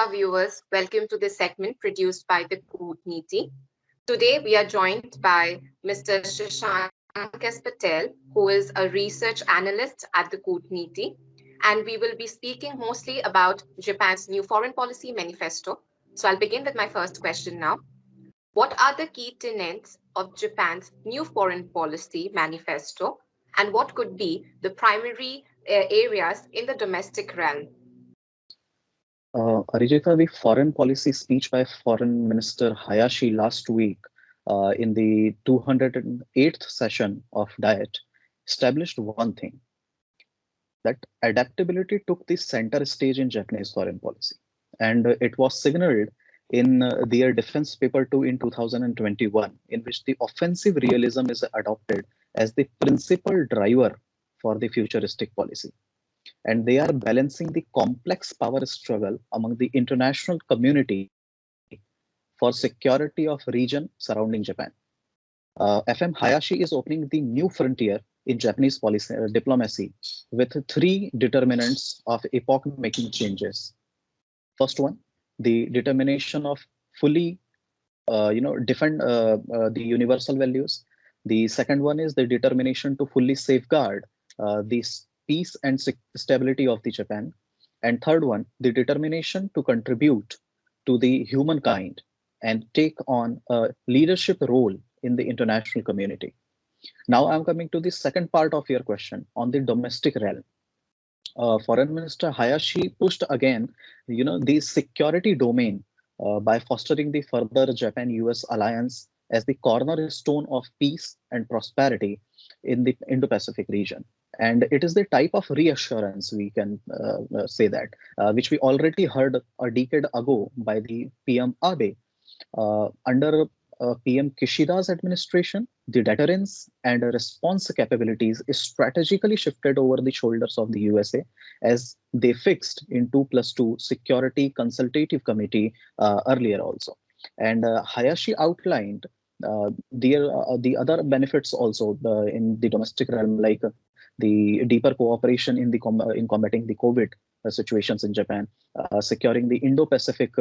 our viewers. Welcome to this segment produced by the Kootneeti. Today, we are joined by Mr. Shashank S. Patel, who is a research analyst at the Kootneeti, and we will be speaking mostly about Japan's new foreign policy manifesto. So, I'll begin with my first question now. What are the key tenets of Japan's new foreign policy manifesto, and what could be the primary areas in the domestic realm? Arijita, the foreign policy speech by Foreign Minister Hayashi last week in the 208th session of Diet established one thing, that adaptability took the center stage in Japanese foreign policy. And it was signaled in their defense paper 2 in 2021, in which the offensive realism is adopted as the principal driver for the futuristic policy. And they are balancing the complex power struggle among the international community for security of region surrounding Japan. FM Hayashi is opening the new frontier in Japanese policy, diplomacy with three determinants of epoch-making changes. First one, the determination of fully, defend the universal values. The second one is the determination to fully safeguard the peace and stability of the Japan. And third one, the determination to contribute to the humankind and take on a leadership role in the international community. Now I'm coming to the second part of your question on the domestic realm. Foreign Minister Hayashi pushed again, the security domain by fostering the further Japan-US alliance as the cornerstone of peace and prosperity in the Indo-Pacific region. And it is the type of reassurance, we can say that, which we already heard a decade ago by the PM Abe. Under PM Kishida's administration, the deterrence and response capabilities is strategically shifted over the shoulders of the USA as they fixed in 2+2 Security Consultative Committee earlier also. And Hayashi outlined the other benefits also in the domestic realm, like the deeper cooperation in in combating the COVID situations in Japan, securing the Indo-Pacific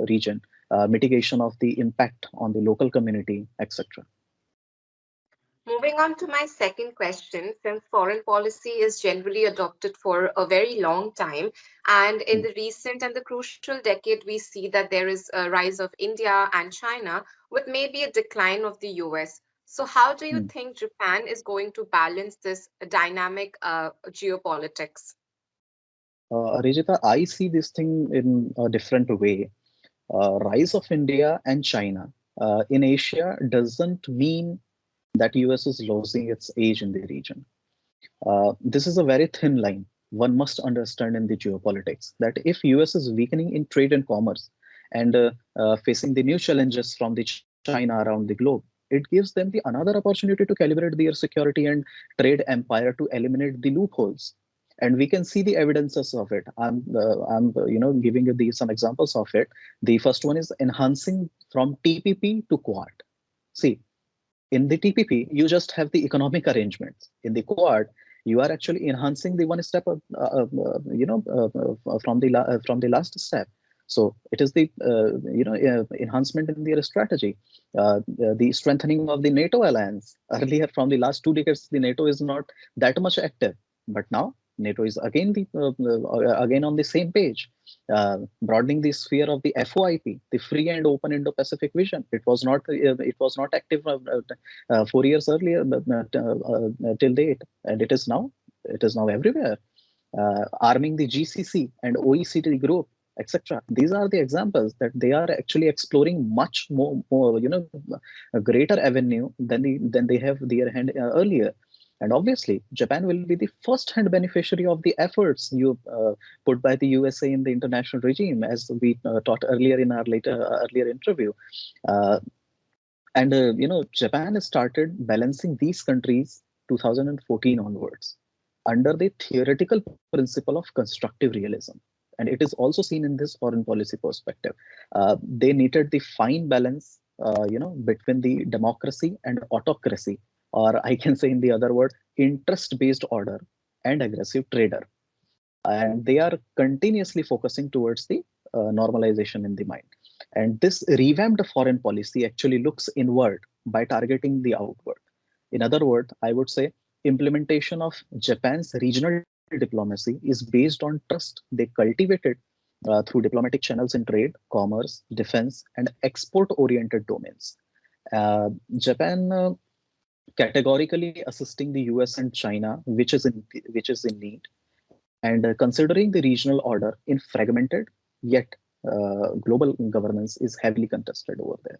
region, mitigation of the impact on the local community, etc. Moving on to my second question, since foreign policy is generally adopted for a very long time, and in the recent and the crucial decade, we see that there is a rise of India and China, with maybe a decline of the US. So, how do you Hmm. think Japan is going to balance this dynamic geopolitics? Arijita, I see this thing in a different way. Rise of India and China in Asia doesn't mean that US is losing its edge in the region. This is a very thin line one must understand in the geopolitics, that if US is weakening in trade and commerce and facing the new challenges from the China around the globe, it gives them the another opportunity to calibrate their security and trade empire to eliminate the loopholes. And we can see the evidences of it. I'm giving you some examples of it. The first one is enhancing from TPP to Quad. See, in the TPP, you just have the economic arrangements. In the Quad, you are actually enhancing the one step, from the last step. So it is the enhancement in their strategy, the strengthening of the NATO alliance. Earlier, from the last 2 decades, the NATO is not that much active, but now NATO is again on the same page, broadening the sphere of the FOIP, the free and open Indo-Pacific vision. It was not active 4 years earlier, till date, and it is now everywhere. Arming the GCC and OECD group, etc. These are the examples that they are actually exploring much more, a greater avenue than they have their hand earlier. And obviously, Japan will be the first-hand beneficiary of the efforts you put by the USA in the international regime, as we taught earlier in our earlier interview. Uh, and Japan started balancing these countries 2014 onwards under the theoretical principle of constructive realism. And it is also seen in this foreign policy perspective. They needed the fine balance, between the democracy and autocracy, or I can say in the other word, interest-based order and aggressive trader. And they are continuously focusing towards the normalization in the mind. And this revamped foreign policy actually looks inward by targeting the outward. In other words, I would say implementation of Japan's regional diplomacy is based on trust they cultivated through diplomatic channels in trade, commerce, defense, and export oriented domains. Japan categorically assisting the US and China, which is in need, and considering the regional order in fragmented yet global governance is heavily contested over there.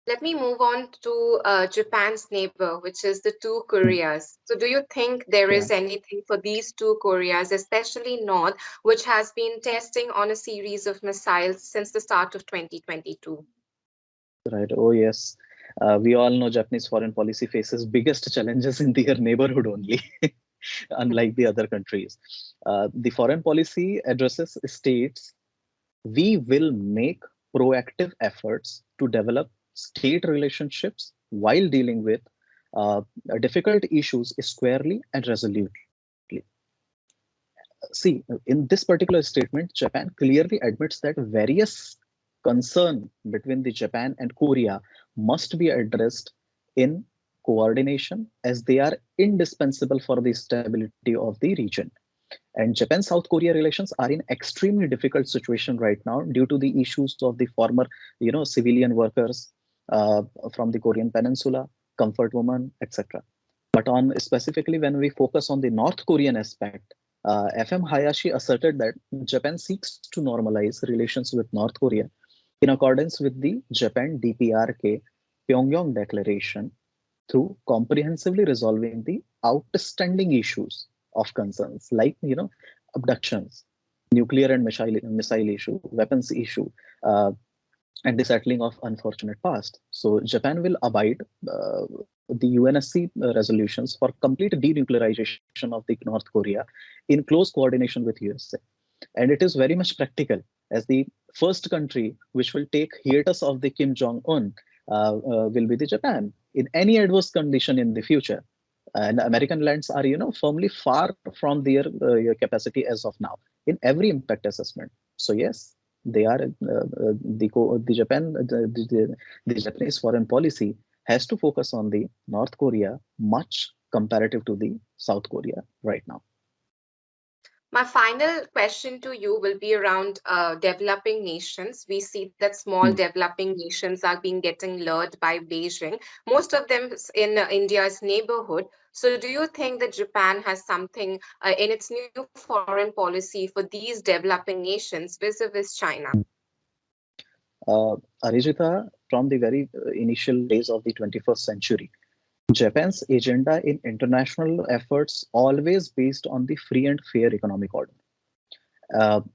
Let me move on to Japan's neighbor, which is the two Hmm. Koreas. So, do you think there Yeah, is anything for these two Koreas, especially North, which has been testing on a series of missiles since the start of 2022? right. Oh, yes. We all know Japanese foreign policy faces biggest challenges in their neighborhood only, unlike the other countries. The foreign policy addresses states we will make proactive efforts to develop state relationships while dealing with uh, difficult issues squarely and resolutely. See, in this particular statement, Japan clearly admits that various concern between the Japan and Korea must be addressed in coordination as they are indispensable for the stability of the region. And Japan South Korea relations are in extremely difficult situation right now due to the issues of the former civilian workers uh, from the Korean peninsula, comfort women, etc. But on specifically when we focus on the North Korean aspect, FM Hayashi asserted that Japan seeks to normalize relations with North Korea in accordance with the Japan DPRK Pyongyang Declaration through comprehensively resolving the outstanding issues of concerns like abductions, nuclear and missile issue, weapons issue, uh, and the settling of unfortunate past. So Japan will abide the UNSC resolutions for complete denuclearization of the North Korea in close coordination with USA. And it is very much practical as the first country which will take hiatus of the Kim Jong Un will be the Japan in any adverse condition in the future. And American lands are firmly far from their capacity as of now in every impact assessment. So yes, they are the Japan the Japanese foreign policy has to focus on the North Korea much comparative to the South Korea right now. My final question to you will be around developing nations. We see that small Hmm. developing nations are being getting lured by Beijing, most of them in India's neighborhood. So, do you think that Japan has something in its new foreign policy for these developing nations vis-a-vis China? Arijita, from the very initial days of the 21st century, Japan's agenda in international efforts always based on the free and fair economic order.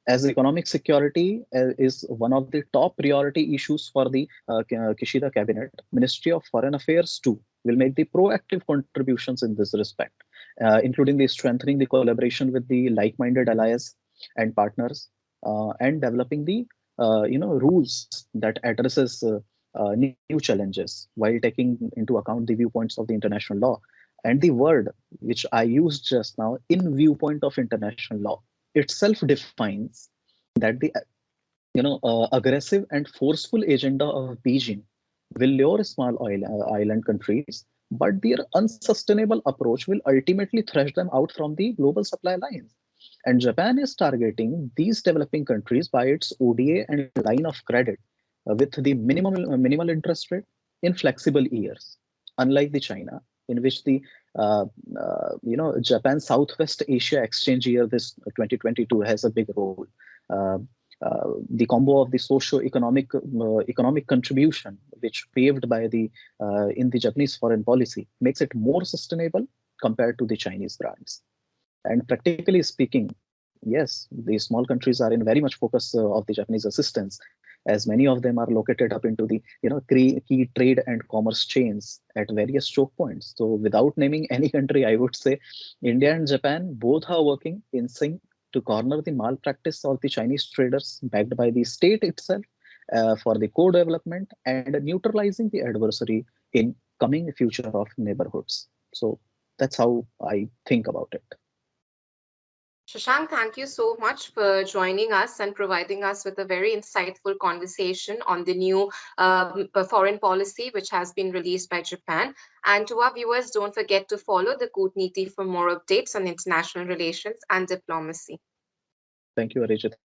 As economic security is one of the top priority issues for the Kishida cabinet, Ministry of Foreign Affairs too will make the proactive contributions in this respect, including the strengthening the collaboration with the like-minded allies and partners, and developing the rules that addresses new challenges while taking into account the viewpoints of the international law. And the word which I used just now, in viewpoint of international law, itself defines that the aggressive and forceful agenda of Beijing will lure small island countries, but their unsustainable approach will ultimately thresh them out from the global supply lines. And Japan is targeting these developing countries by its ODA and line of credit with the minimal interest rate in flexible years, unlike the China, in which the uh, Japan Southwest Asia Exchange Year this 2022 has a big role. Uh, the combo of the socio-economic contribution, which paved by the in the Japanese foreign policy, makes it more sustainable compared to the Chinese brands. And practically speaking, yes, the small countries are in very much focus of the Japanese assistance, as many of them are located up into the key trade and commerce chains at various choke points. So, without naming any country, I would say India and Japan both are working in sync to corner the malpractice of the Chinese traders, backed by the state itself, for the co-development and neutralizing the adversary in coming future of neighborhoods. So that's how I think about it. Shashank, thank you so much for joining us and providing us with a very insightful conversation on the new foreign policy which has been released by Japan. And to our viewers, don't forget to follow the Kootneeti for more updates on international relations and diplomacy. Thank you, Arijita.